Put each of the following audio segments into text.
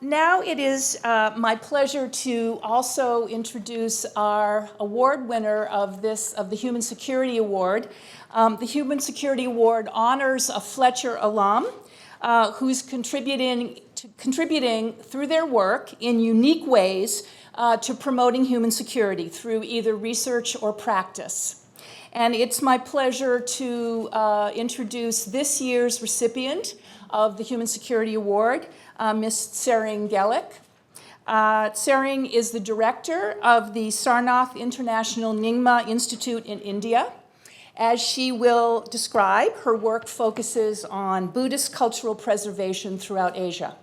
Now it is my pleasure to also introduce our award winner of the Human Security Award. The Human Security Award honors a Fletcher alum who's contributing through their work in unique ways to promoting human security through either research or practice. And it's my pleasure to introduce this year's recipient of the Human Security Award, Ms. Tsering Gellek. Tsering is the director of the Sarnath International Nyingma Institute in India. As she will describe, her work focuses on Buddhist cultural preservation throughout Asia.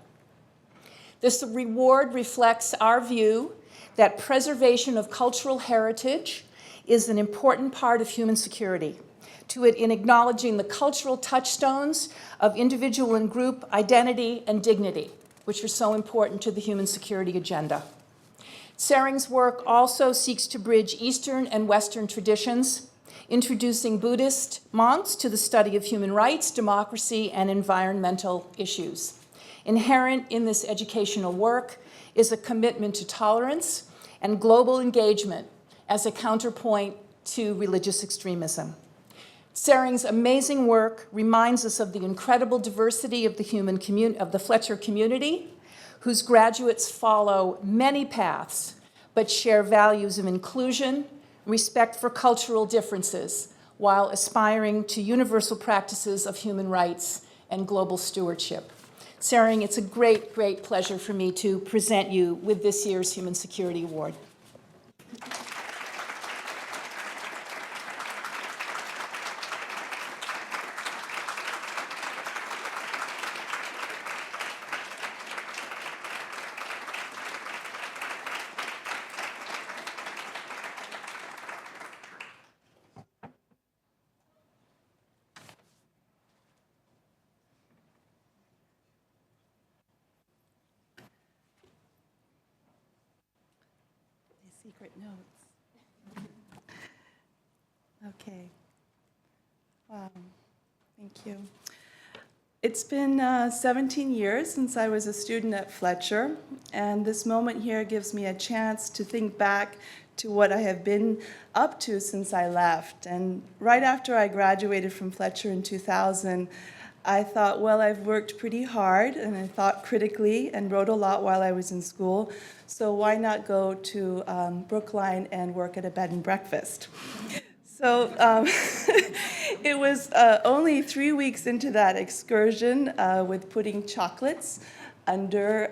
This reward reflects our view that preservation of cultural heritage is an important part of human security, to it in acknowledging the cultural touchstones of individual and group identity and dignity, which are so important to the human security agenda. Tsering's work also seeks to bridge Eastern and Western traditions, introducing Buddhist monks to the study of human rights, democracy, and environmental issues. Inherent in this educational work is a commitment to tolerance and global engagement as a counterpoint to religious extremism. Tsering's amazing work reminds us of the incredible diversity of the Fletcher community, whose graduates follow many paths, but share values of inclusion, respect for cultural differences, while aspiring to universal practices of human rights and global stewardship. Tsering, it's a great, great pleasure for me to present you with this year's Human Security Award. Secret notes. Okay. Wow. Thank you. It's been 17 years since I was a student at Fletcher, and this moment here gives me a chance to think back to what I have been up to since I left. And right after I graduated from Fletcher in 2000, I thought, well, I've worked pretty hard, and I thought critically and wrote a lot while I was in school, so why not go to Brookline and work at a bed and breakfast? So it was only 3 weeks into that excursion with putting chocolates under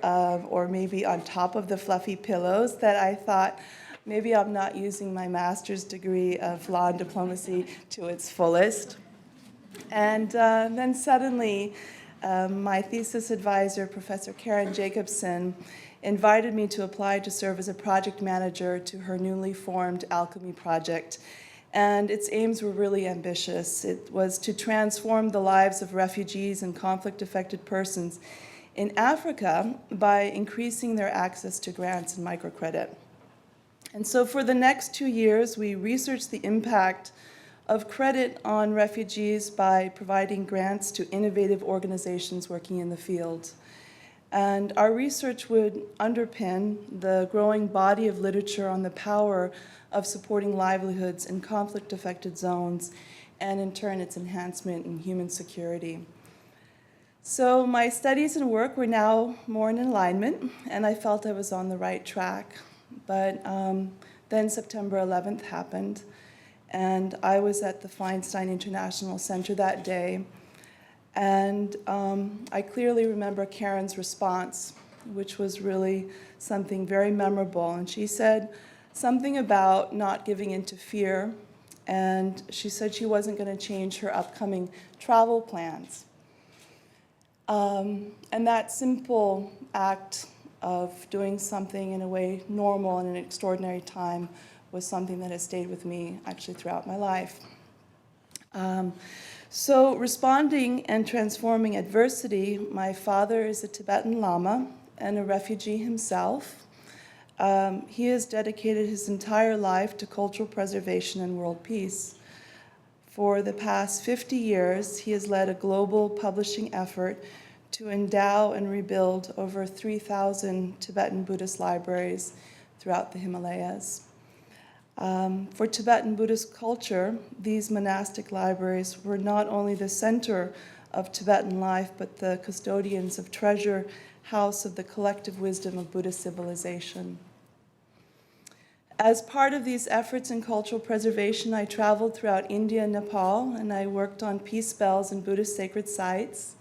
or maybe on top of the fluffy pillows that I thought, maybe I'm not using my master's degree of law and diplomacy to its fullest. And then suddenly, my thesis advisor, Professor Karen Jacobson, invited me to apply to serve as a project manager to her newly formed Alchemy project. And its aims were really ambitious. It was to transform the lives of refugees and conflict-affected persons in Africa by increasing their access to grants and microcredit. And so for the next 2 years, we researched the impact of credit on refugees by providing grants to innovative organizations working in the field. And our research would underpin the growing body of literature on the power of supporting livelihoods in conflict-affected zones, and in turn, its enhancement in human security. So my studies and work were now more in alignment, and I felt I was on the right track. But then September 11th happened, and I was at the Feinstein International Center that day. And I clearly remember Karen's response, which was really something very memorable. And she said something about not giving in to fear. And she said she wasn't going to change her upcoming travel plans. And that simple act of doing something in a way normal in an extraordinary time was something that has stayed with me actually throughout my life. So responding and transforming adversity, my father is a Tibetan Lama and a refugee himself. He has dedicated his entire life to cultural preservation and world peace. For the past 50 years, he has led a global publishing effort to endow and rebuild over 3,000 Tibetan Buddhist libraries throughout the Himalayas. For Tibetan Buddhist culture, these monastic libraries were not only the center of Tibetan life, but the custodians of treasure house of the collective wisdom of Buddhist civilization. As part of these efforts in cultural preservation, I traveled throughout India and Nepal, and I worked on peace bells and Buddhist sacred sites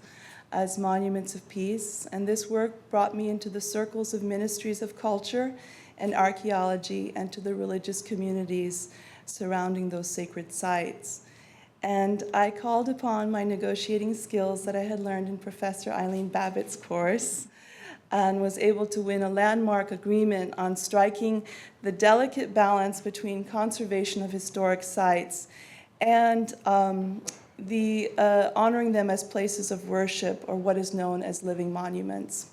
as monuments of peace. And this work brought me into the circles of ministries of culture and archaeology and to the religious communities surrounding those sacred sites. And I called upon my negotiating skills that I had learned in Professor Eileen Babbitt's course and was able to win a landmark agreement on striking the delicate balance between conservation of historic sites and honoring them as places of worship, or what is known as living monuments.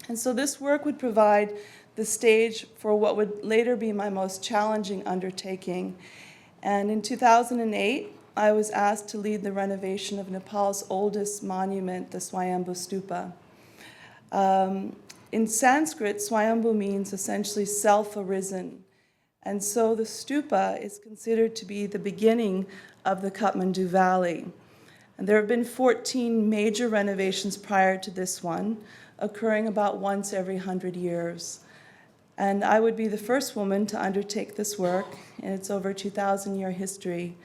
And so this work would provide the stage for what would later be my most challenging undertaking. And in 2008, I was asked to lead the renovation of Nepal's oldest monument, the Swayambhu Stupa. In Sanskrit, Swayambhu means essentially self-arisen. And so the stupa is considered to be the beginning of the Kathmandu Valley. And there have been 14 major renovations prior to this one, occurring about once every 100 years. And I would be the first woman to undertake this work in its over 2,000-year history.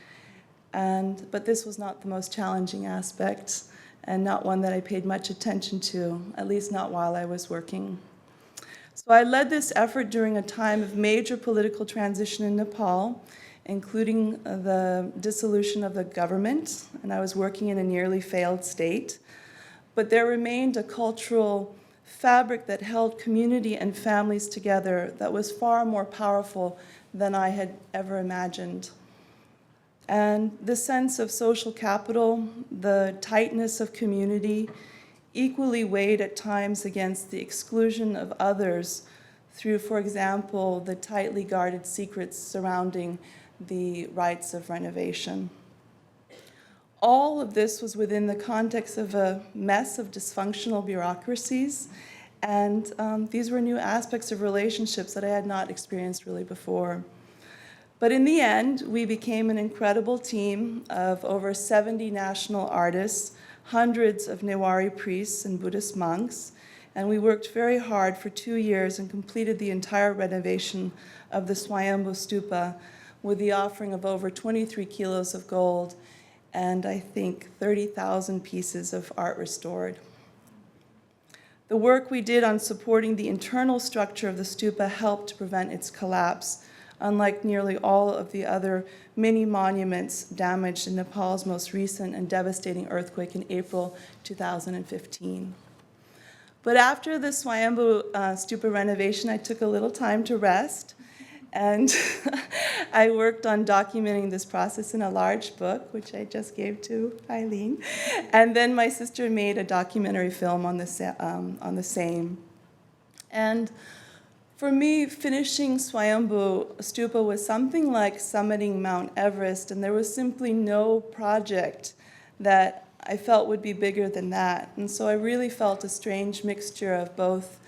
But this was not the most challenging aspect, and not one that I paid much attention to, at least not while I was working. So I led this effort during a time of major political transition in Nepal, including the dissolution of the government, and I was working in a nearly failed state. But there remained a cultural fabric that held community and families together that was far more powerful than I had ever imagined. And the sense of social capital, the tightness of community, equally weighed at times against the exclusion of others through, for example, the tightly guarded secrets surrounding the rites of renovation. All of this was within the context of a mess of dysfunctional bureaucracies, and these were new aspects of relationships that I had not experienced really before. But in the end, we became an incredible team of over 70 national artists, hundreds of Newari priests and Buddhist monks, and we worked very hard for 2 years and completed the entire renovation of the Swayambhu Stupa with the offering of over 23 kilos of gold and I think 30,000 pieces of art restored. The work we did on supporting the internal structure of the stupa helped to prevent its collapse, unlike nearly all of the other mini monuments damaged in Nepal's most recent and devastating earthquake in April 2015. But after the Swayambhu stupa renovation, I took a little time to rest, and I worked on documenting this process in a large book, which I just gave to Eileen. And then my sister made a documentary film on the same. And for me, finishing Swayambhu Stupa was something like summiting Mount Everest, and there was simply no project that I felt would be bigger than that. And so I really felt a strange mixture of both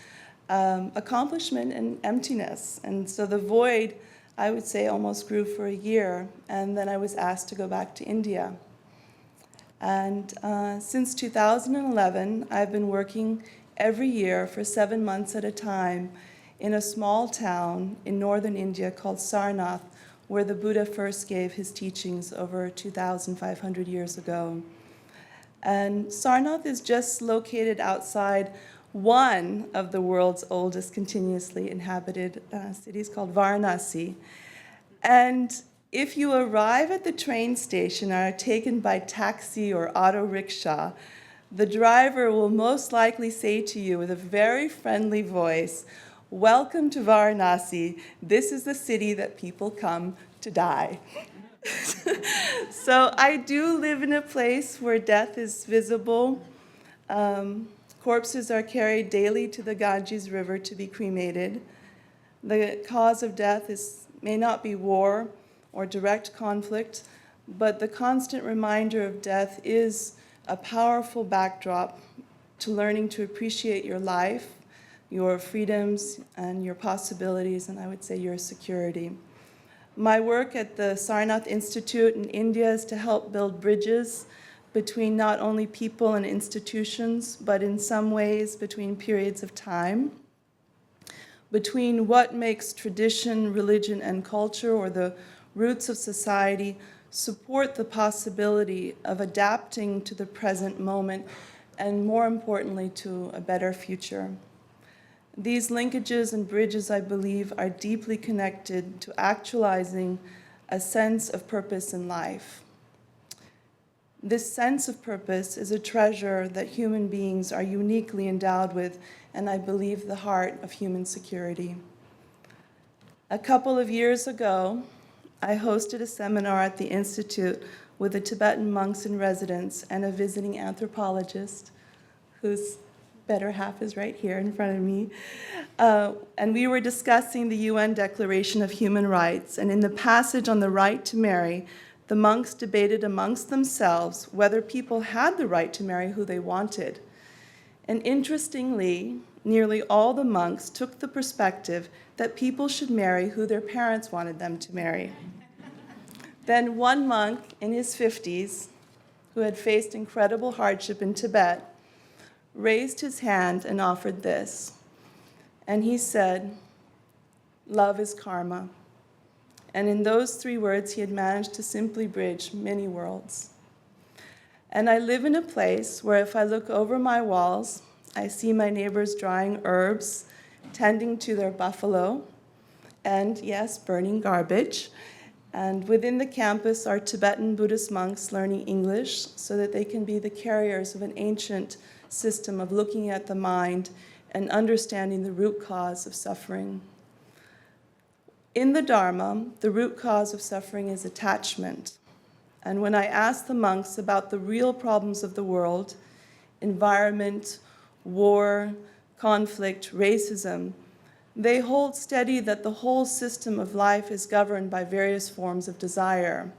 accomplishment and emptiness. And so the void, I would say, almost grew for a year, and then I was asked to go back to India. And since 2011, I've been working every year for 7 months at a time in a small town in northern India called Sarnath, where the Buddha first gave his teachings over 2,500 years ago. And Sarnath is just located outside one of the world's oldest continuously inhabited cities called Varanasi. And if you arrive at the train station and are taken by taxi or auto rickshaw, the driver will most likely say to you with a very friendly voice, "Welcome to Varanasi. This is the city that people come to die." So I do live in a place where death is visible. Corpses are carried daily to the Ganges River to be cremated. The cause of death may not be war or direct conflict, but the constant reminder of death is a powerful backdrop to learning to appreciate your life, your freedoms, and your possibilities, and I would say your security. My work at the Leir Institute in India is to help build bridges between not only people and institutions, but in some ways between periods of time, between what makes tradition, religion, and culture, or the roots of society, support the possibility of adapting to the present moment, and more importantly, to a better future. These linkages and bridges, I believe, are deeply connected to actualizing a sense of purpose in life. This sense of purpose is a treasure that human beings are uniquely endowed with, and I believe the heart of human security. A couple of years ago, I hosted a seminar at the Institute with the Tibetan monks in residence and a visiting anthropologist, whose better half is right here in front of me. And we were discussing the UN Declaration of Human Rights, and in the passage on the right to marry, the monks debated amongst themselves whether people had the right to marry who they wanted. And interestingly, nearly all the monks took the perspective that people should marry who their parents wanted them to marry. Then one monk in his 50s, who had faced incredible hardship in Tibet, raised his hand and offered this. And he said, "Love is karma." And in those 3 words, he had managed to simply bridge many worlds. And I live in a place where if I look over my walls, I see my neighbors drying herbs, tending to their buffalo, and yes, burning garbage. And within the campus are Tibetan Buddhist monks learning English so that they can be the carriers of an ancient system of looking at the mind and understanding the root cause of suffering. In the Dharma, the root cause of suffering is attachment. And when I ask the monks about the real problems of the world, environment, war, conflict, racism, they hold steady that the whole system of life is governed by various forms of desire.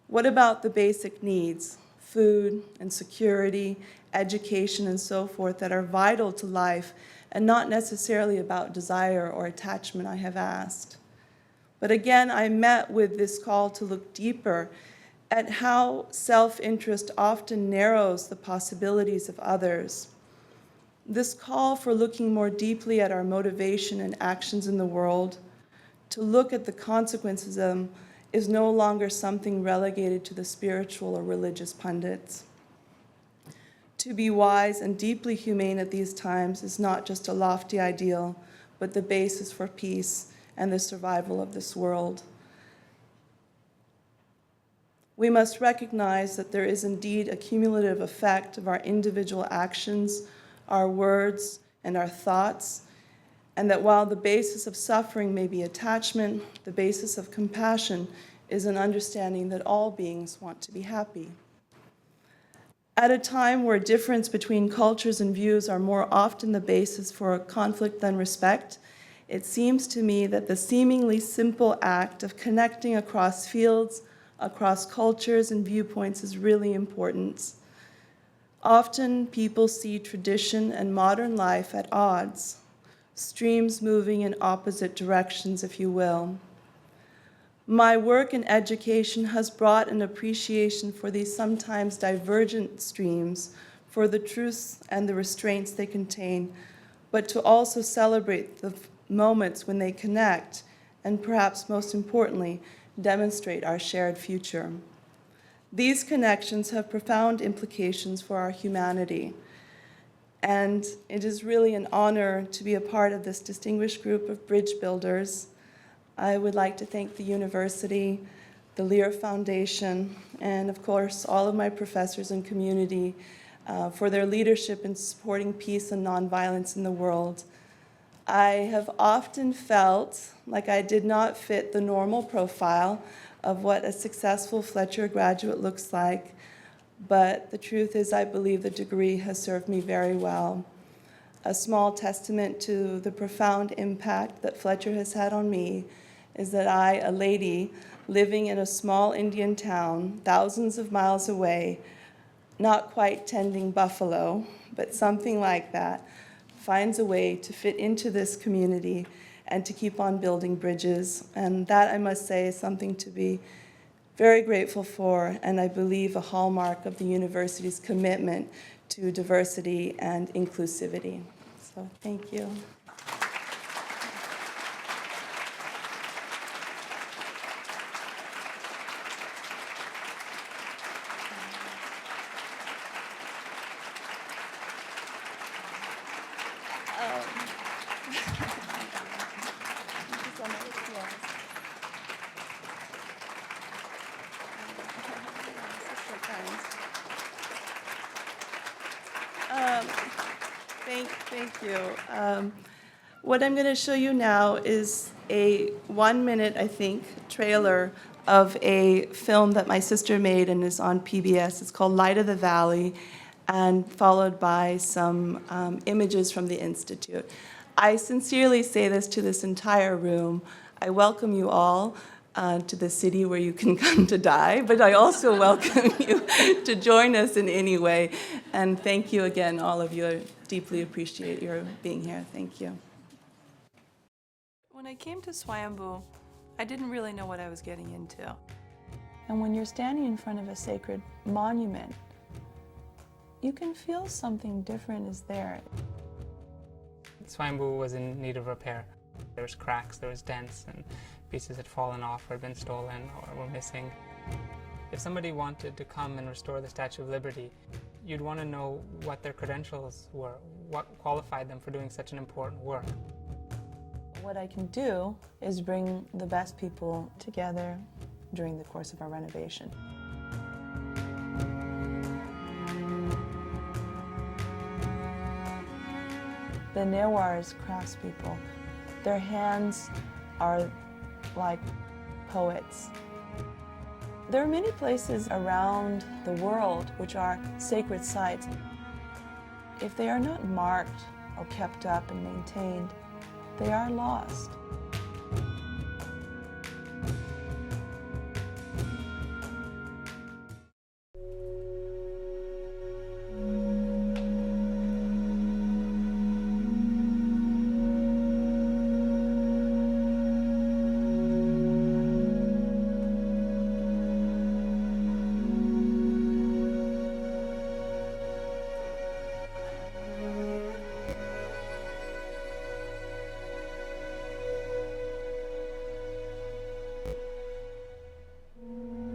What about the basic needs, food and security, education, and so forth, that are vital to life and not necessarily about desire or attachment, I have asked. But again, I met with this call to look deeper at how self-interest often narrows the possibilities of others. This call for looking more deeply at our motivation and actions in the world, to look at the consequences of them, is no longer something relegated to the spiritual or religious pundits. To be wise and deeply humane at these times is not just a lofty ideal, but the basis for peace and the survival of this world. We must recognize that there is indeed a cumulative effect of our individual actions, our words, and our thoughts, and that while the basis of suffering may be attachment, the basis of compassion is an understanding that all beings want to be happy. At a time where difference between cultures and views are more often the basis for a conflict than respect, it seems to me that the seemingly simple act of connecting across fields, across cultures and viewpoints is really important. Often people see tradition and modern life at odds, streams moving in opposite directions, if you will. My work in education has brought an appreciation for these sometimes divergent streams, for the truths and the restraints they contain, but to also celebrate the moments when they connect, and perhaps most importantly, demonstrate our shared future. These connections have profound implications for our humanity, and it is really an honor to be a part of this distinguished group of bridge builders. I would like to thank the university, the Leir Foundation, and of course all of my professors and community for their leadership in supporting peace and nonviolence in the world. I have often felt like I did not fit the normal profile of what a successful Fletcher graduate looks like, but the truth is I believe the degree has served me very well. A small testament to the profound impact that Fletcher has had on me is that I, a lady living in a small Indian town thousands of miles away, not quite tending buffalo, but something like that finds a way to fit into this community and to keep on building bridges. And that, I must say, is something to be very grateful for, and I believe a hallmark of the university's commitment to diversity and inclusivity. So thank you. Thank you. What I'm going to show you now is a 1-minute, I think, trailer of a film that my sister made and is on PBS. It's called Light of the Valley, and followed by some images from the Institute. I sincerely say this to this entire room. I welcome you all to the city where you can come to die, but I also welcome you to join us in any way. And thank you again, all of you. I deeply appreciate your being here. Thank you. When I came to Swayambhu, I didn't really know what I was getting into. And when you're standing in front of a sacred monument, you can feel something different is there. Swayambhu was in need of repair. There was cracks, there was dents, and pieces had fallen off or had been stolen or were missing. If somebody wanted to come and restore the Statue of Liberty, you'd want to know what their credentials were, what qualified them for doing such an important work. What I can do is bring the best people together during the course of our renovation. The Newars craftspeople, their hands are like poets. There are many places around the world which are sacred sites. If they are not marked or kept up and maintained, they are lost.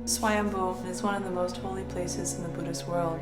Swayambhu is one of the most holy places in the Buddhist world.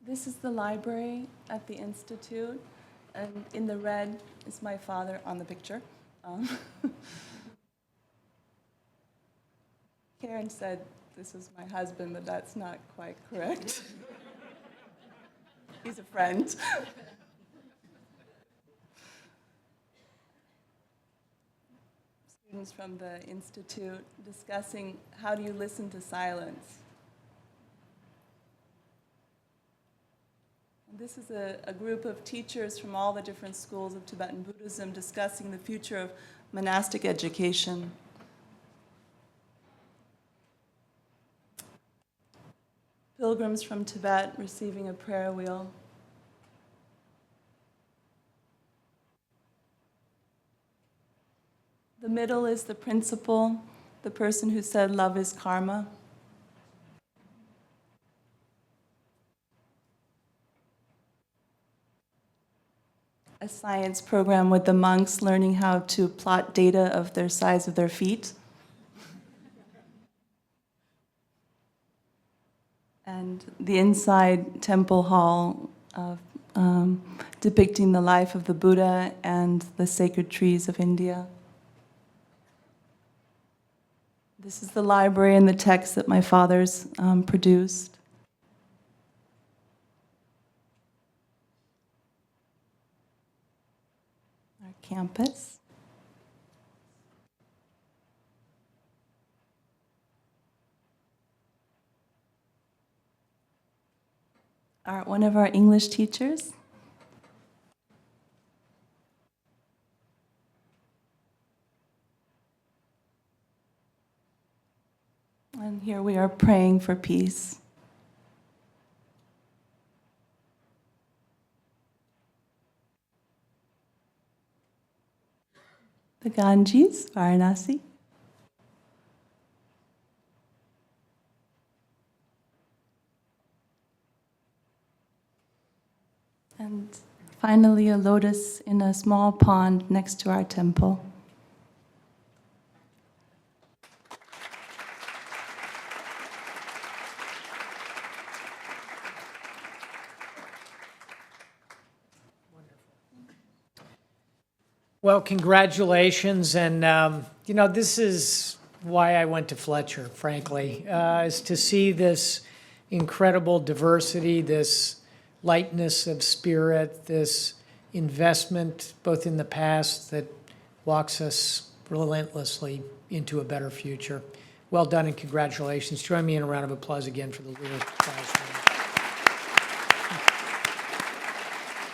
This is the library at the Institute, and in the red is my father on the picture. Karen said this is my husband, but that's not quite correct. He's a friend. Students from the Institute discussing how do you listen to silence. This is a group of teachers from all the different schools of Tibetan Buddhism discussing the future of monastic education. Pilgrims from Tibet receiving a prayer wheel. The middle is the principal, the person who said love is karma. A science program with the monks learning how to plot data of their size of their feet. And the inside temple hall of, depicting the life of the Buddha and the sacred trees of India. This is the library and the text that my father's produced. Our campus. One of our English teachers. And here we are praying for peace. The Ganges, Varanasi. And finally, a lotus in a small pond next to our temple. Well, congratulations, and you know, this is why I went to Fletcher, frankly, is to see this incredible diversity, this lightness of spirit, this investment both in the past that walks us relentlessly into a better future. Well done and congratulations. Join me in a round of applause again for the Leir Prize winner.